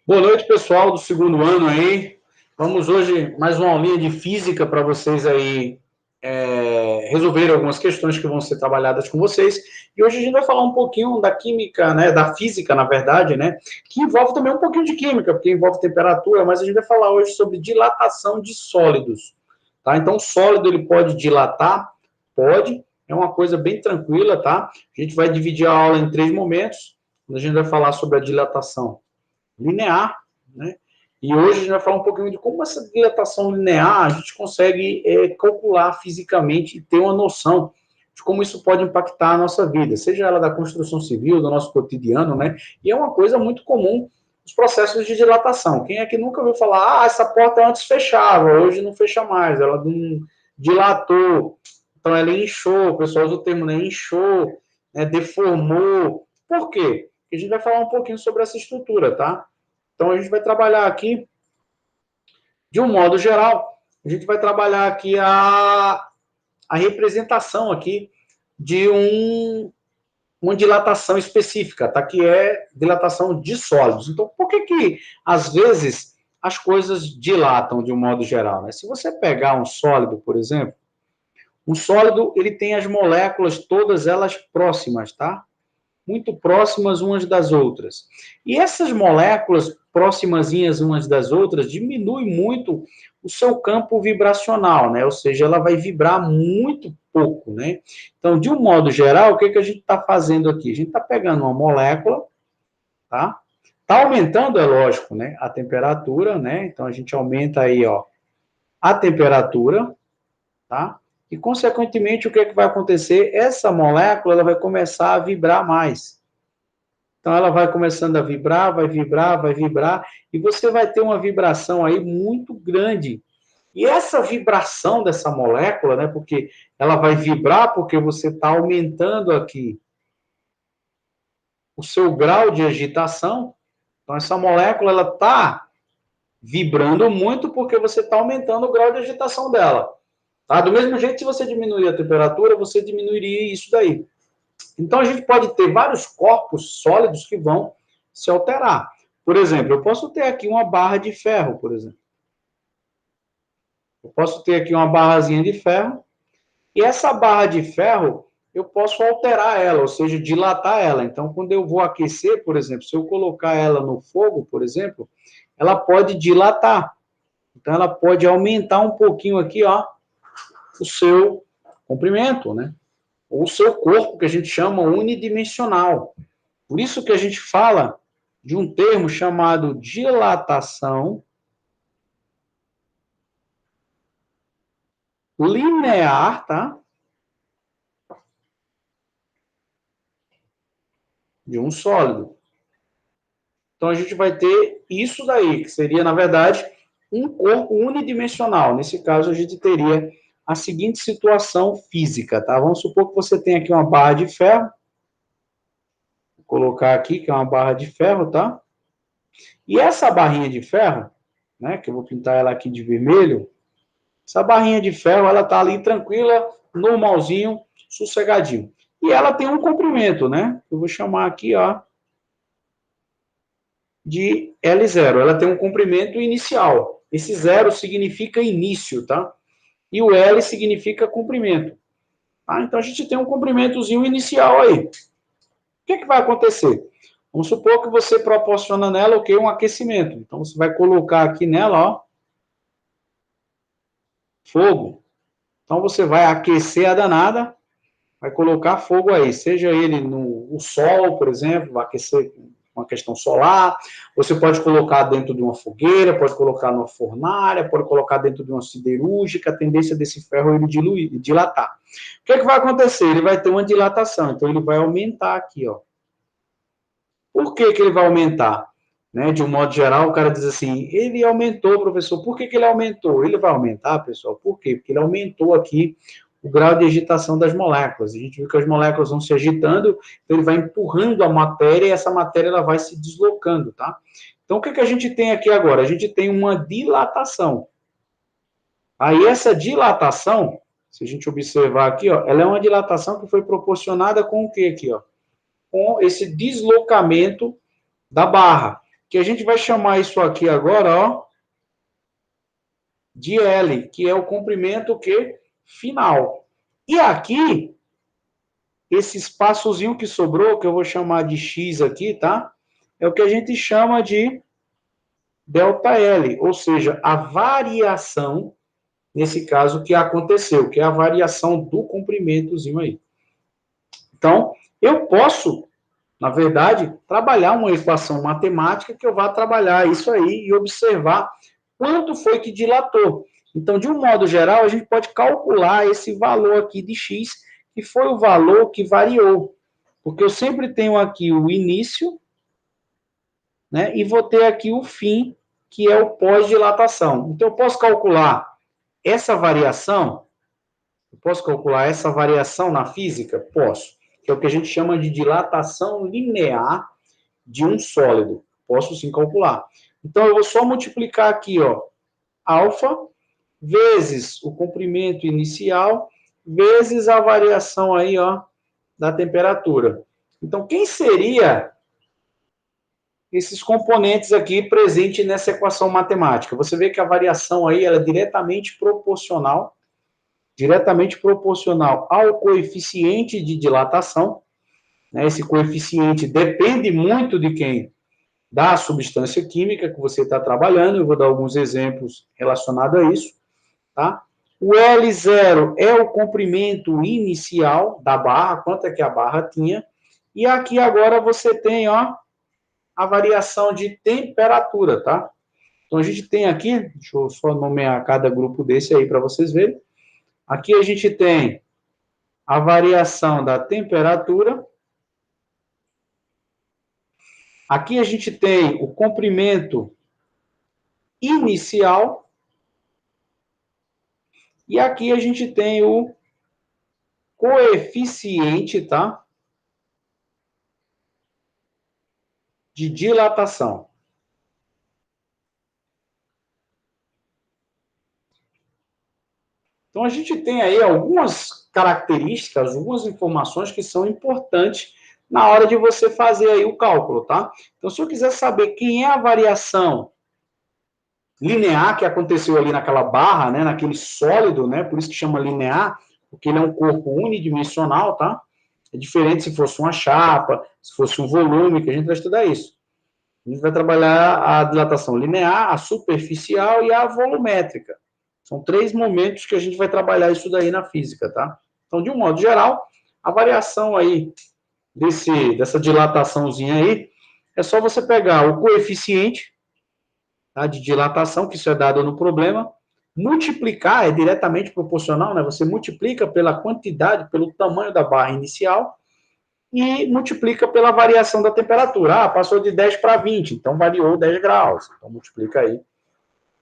Boa noite, pessoal do segundo ano aí. Vamos hoje mais uma aulinha de física para vocês aí resolverem algumas questões que vão ser trabalhadas com vocês. E hoje a gente vai falar um pouquinho da química, né, da física, na verdade, né, que envolve também um pouquinho de química, porque envolve temperatura, mas a gente vai falar hoje sobre dilatação de sólidos, tá? Então, o sólido ele pode dilatar? Pode, é uma coisa bem tranquila, tá? A gente vai dividir a aula em 3 momentos. A gente vai falar sobre a dilatação linear, né? E hoje a gente vai falar um pouquinho de como essa dilatação linear a gente consegue calcular fisicamente e ter uma noção de como isso pode impactar a nossa vida, seja ela da construção civil, do nosso cotidiano, né? E é uma coisa muito comum os processos de dilatação. Quem é que nunca ouviu falar, essa porta antes fechava, hoje não fecha mais, ela não dilatou, então ela inchou, o pessoal usa o termo, né? Inchou, né? Deformou. Por quê? Porque a gente vai falar um pouquinho sobre essa estrutura, tá? Então, a gente vai trabalhar aqui, de um modo geral, a gente vai trabalhar aqui a representação aqui de uma dilatação específica, tá? Que é dilatação de sólidos. Então, por que às vezes, as coisas dilatam de um modo geral, né? Se você pegar um sólido, por exemplo, um sólido, ele tem as moléculas, todas elas próximas, tá? Muito próximas umas das outras. E essas moléculas próximazinhas umas das outras diminui muito o seu campo vibracional, né? Ou seja, ela vai vibrar muito pouco, né? Então, de um modo geral, o que a gente está fazendo aqui? A gente está pegando uma molécula, tá? Está aumentando, é lógico, né? A temperatura, né? Então, a gente aumenta aí, ó, a temperatura, tá? E, consequentemente, o que vai acontecer? Essa molécula ela vai começar a vibrar mais. Então, ela vai começando a vibrar, vai vibrar, vai vibrar, e você vai ter uma vibração aí muito grande. E essa vibração dessa molécula, né, porque ela vai vibrar porque você está aumentando aqui o seu grau de agitação. Então, essa molécula, ela está vibrando muito porque você está aumentando o grau de agitação dela. Tá? Do mesmo jeito, se você diminuir a temperatura, você diminuiria isso daí. Então, a gente pode ter vários corpos sólidos que vão se alterar. Por exemplo, eu posso ter aqui uma barra de ferro, por exemplo. Eu posso ter aqui uma barrazinha de ferro, e essa barra de ferro, eu posso alterar ela, ou seja, dilatar ela. Então, quando eu vou aquecer, por exemplo, se eu colocar ela no fogo, por exemplo, ela pode dilatar. Então, ela pode aumentar um pouquinho aqui, ó, o seu comprimento, né? Ou o seu corpo, que a gente chama unidimensional. Por isso que a gente fala de um termo chamado dilatação linear, tá? De um sólido. Então a gente vai ter isso daí, que seria, na verdade, um corpo unidimensional. Nesse caso, a gente teria a seguinte situação física, tá? Vamos supor que você tem aqui uma barra de ferro. Vou colocar aqui que é uma barra de ferro, tá? E essa barrinha de ferro, né, que eu vou pintar ela aqui de vermelho, essa barrinha de ferro, ela tá ali tranquila, normalzinho, sossegadinho. E ela tem um comprimento, né? Eu vou chamar aqui, ó, de L0. Ela tem um comprimento inicial. Esse zero significa início, tá? E o L significa comprimento. Tá? Então, a gente tem um comprimentozinho inicial aí. O que vai acontecer? Vamos supor que você proporciona nela o quê? Um aquecimento. Então, você vai colocar aqui nela, ó, fogo. Então, você vai aquecer a danada, vai colocar fogo aí, seja ele no sol, por exemplo, vai aquecer uma questão solar, você pode colocar dentro de uma fogueira, pode colocar numa fornalha, pode colocar dentro de uma siderúrgica, a tendência desse ferro é ele dilatar. O que vai acontecer? Ele vai ter uma dilatação, então ele vai aumentar aqui, ó. Por que ele vai aumentar? Né? De um modo geral, o cara diz assim, ele aumentou, professor, por que ele aumentou? Ele vai aumentar, pessoal, por quê? Porque ele aumentou aqui o grau de agitação das moléculas. A gente viu que as moléculas vão se agitando, então ele vai empurrando a matéria e essa matéria ela vai se deslocando, tá? Então, o que a gente tem aqui agora? A gente tem uma dilatação. Aí, essa dilatação, se a gente observar aqui, ó, ela é uma dilatação que foi proporcionada com o quê aqui, ó? Com esse deslocamento da barra, que a gente vai chamar isso aqui agora, ó, de L, que é o comprimento que final. E aqui, esse espaçozinho que sobrou, que eu vou chamar de X aqui, tá? É o que a gente chama de ΔL, ou seja, a variação, nesse caso, que aconteceu, que é a variação do comprimentozinho aí. Então, eu posso, na verdade, trabalhar uma equação matemática que eu vá trabalhar isso aí e observar quanto foi que dilatou. Então, de um modo geral, a gente pode calcular esse valor aqui de x, que foi o valor que variou. Porque eu sempre tenho aqui o início, né, e vou ter aqui o fim, que é o pós-dilatação. Então, eu posso calcular essa variação? Eu posso calcular essa variação na física? Posso. Que é o que a gente chama de dilatação linear de um sólido. Posso sim calcular. Então, eu vou só multiplicar aqui, ó, alfa vezes o comprimento inicial vezes a variação aí, ó, da temperatura. Então, quem seria esses componentes aqui presentes nessa equação matemática? Você vê que a variação aí ela é diretamente proporcional ao coeficiente de dilatação, né? Esse coeficiente depende muito de quem? Da substância química que você está trabalhando. Eu vou dar alguns exemplos relacionados a isso, tá? O L0 é o comprimento inicial da barra, quanto é que a barra tinha. E aqui agora você tem, ó, a variação de temperatura, tá? Então a gente tem aqui, deixa eu só nomear cada grupo desse aí para vocês verem. Aqui a gente tem a variação da temperatura. Aqui a gente tem o comprimento inicial. E aqui a gente tem o coeficiente, tá? De dilatação. Então, a gente tem aí algumas características, algumas informações que são importantes na hora de você fazer aí o cálculo, tá? Então, se eu quiser saber quem é a variação linear que aconteceu ali naquela barra, né, naquele sólido, né, por isso que chama linear, porque ele é um corpo unidimensional, tá? É diferente se fosse uma chapa, se fosse um volume, que a gente vai estudar isso. A gente vai trabalhar a dilatação linear, a superficial e a volumétrica. São 3 momentos que a gente vai trabalhar isso daí na física, tá? Então, de um modo geral, a variação aí dessa dilataçãozinha aí, é só você pegar o coeficiente, tá, de dilatação, que isso é dado no problema, multiplicar, é diretamente proporcional, né? Você multiplica pela quantidade, pelo tamanho da barra inicial, e multiplica pela variação da temperatura. Ah, passou de 10 para 20, então variou 10 graus. Então, multiplica aí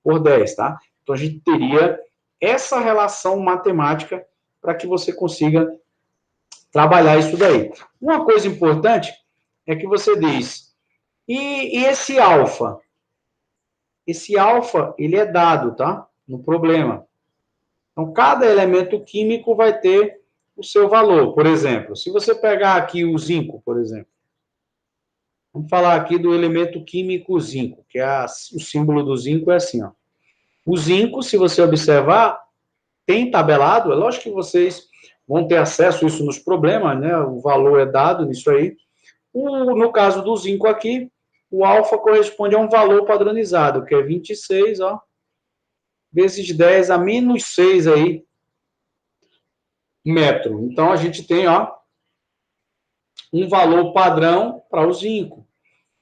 por 10, tá? Então, a gente teria essa relação matemática para que você consiga trabalhar isso daí. Uma coisa importante é que você diz, e esse alfa? Esse alfa, ele é dado, tá? No problema. Então, cada elemento químico vai ter o seu valor. Por exemplo, se você pegar aqui o zinco, por exemplo, vamos falar aqui do elemento químico zinco, que é o símbolo do zinco é assim, ó. O zinco, se você observar, tem tabelado, é lógico que vocês vão ter acesso a isso nos problemas, né? O valor é dado nisso aí. No caso do zinco aqui, o alfa corresponde a um valor padronizado, que é 26, ó, vezes 10 a menos 6 aí, metro. Então, a gente tem, ó, um valor padrão para o zinco.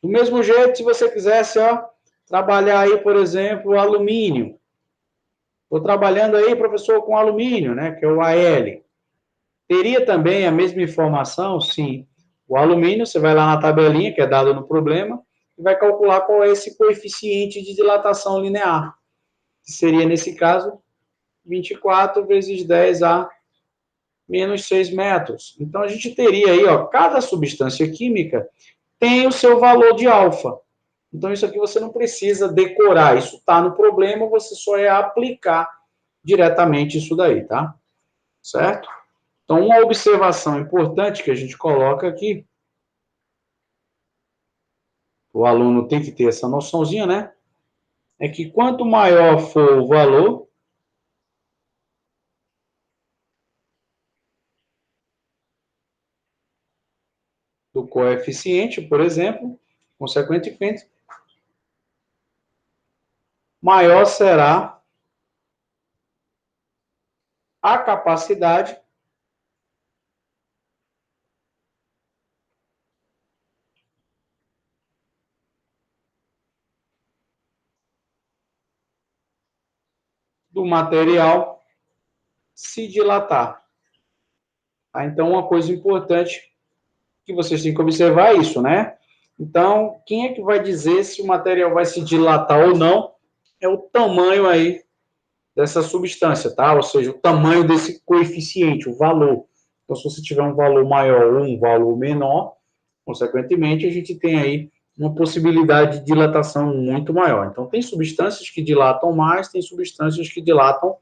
Do mesmo jeito, se você quisesse, ó, trabalhar aí, por exemplo, alumínio. Estou trabalhando aí, professor, com alumínio, né, que é o AL. Teria também a mesma informação? Sim. O alumínio, você vai lá na tabelinha, que é dada no problema, e vai calcular qual é esse coeficiente de dilatação linear. Que seria, nesse caso, 24 vezes 10 a menos 6 metros. Então, a gente teria aí, ó, cada substância química tem o seu valor de alfa. Então, isso aqui você não precisa decorar. Isso está no problema, você só é aplicar diretamente isso daí, tá? Certo? Então, uma observação importante que a gente coloca aqui o aluno tem que ter essa noçãozinha, né? É que quanto maior for o valor, do coeficiente, por exemplo, consequentemente, maior será a capacidade do material se dilatar. Tá? Então, uma coisa importante que vocês têm que observar é isso, né? Então, quem é que vai dizer se o material vai se dilatar ou não? É o tamanho aí dessa substância, tá? Ou seja, o tamanho desse coeficiente, o valor. Então, se você tiver um valor maior ou um valor menor, consequentemente, a gente tem aí uma possibilidade de dilatação muito maior. Então, tem substâncias que dilatam mais, tem substâncias que dilatam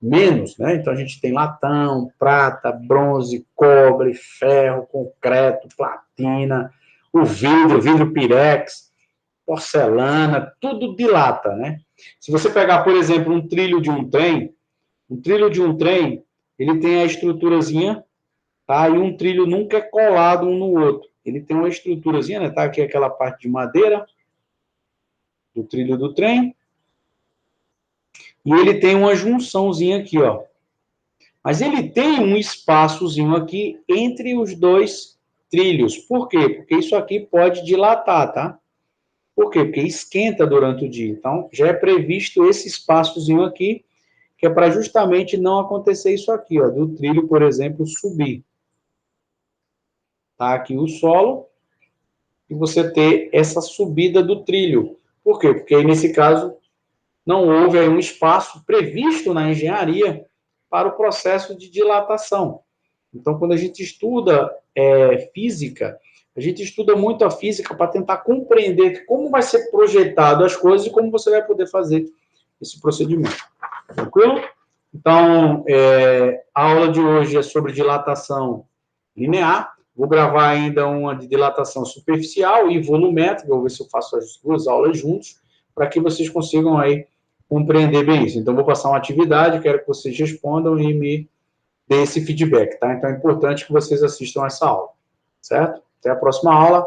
menos, né? Então, a gente tem latão, prata, bronze, cobre, ferro, concreto, platina, o vidro pirex, porcelana, tudo dilata, né? Se você pegar, por exemplo, um trilho de um trem, ele tem a estruturazinha, tá? E um trilho nunca é colado um no outro. Ele tem uma estruturazinha, né? Tá aqui aquela parte de madeira do trilho do trem, e ele tem uma junçãozinha aqui, ó. Mas ele tem um espaçozinho aqui entre os dois trilhos. Por quê? Porque isso aqui pode dilatar, tá? Por quê? Porque esquenta durante o dia. Então, já é previsto esse espaçozinho aqui, que é para justamente não acontecer isso aqui, ó, do trilho, por exemplo, subir. Tá aqui o solo, e você ter essa subida do trilho. Por quê? Porque aí, nesse caso, não houve aí um espaço previsto na engenharia para o processo de dilatação. Então, quando a gente estuda física, a gente estuda muito a física para tentar compreender como vai ser projetado as coisas e como você vai poder fazer esse procedimento. Tranquilo? Então, a aula de hoje é sobre dilatação linear. Vou gravar ainda uma de dilatação superficial e volumétrica. Vou ver se eu faço as duas aulas juntos, para que vocês consigam aí compreender bem isso. Então, vou passar uma atividade, quero que vocês respondam e me dê esse feedback, tá? Então, é importante que vocês assistam essa aula, certo? Até a próxima aula.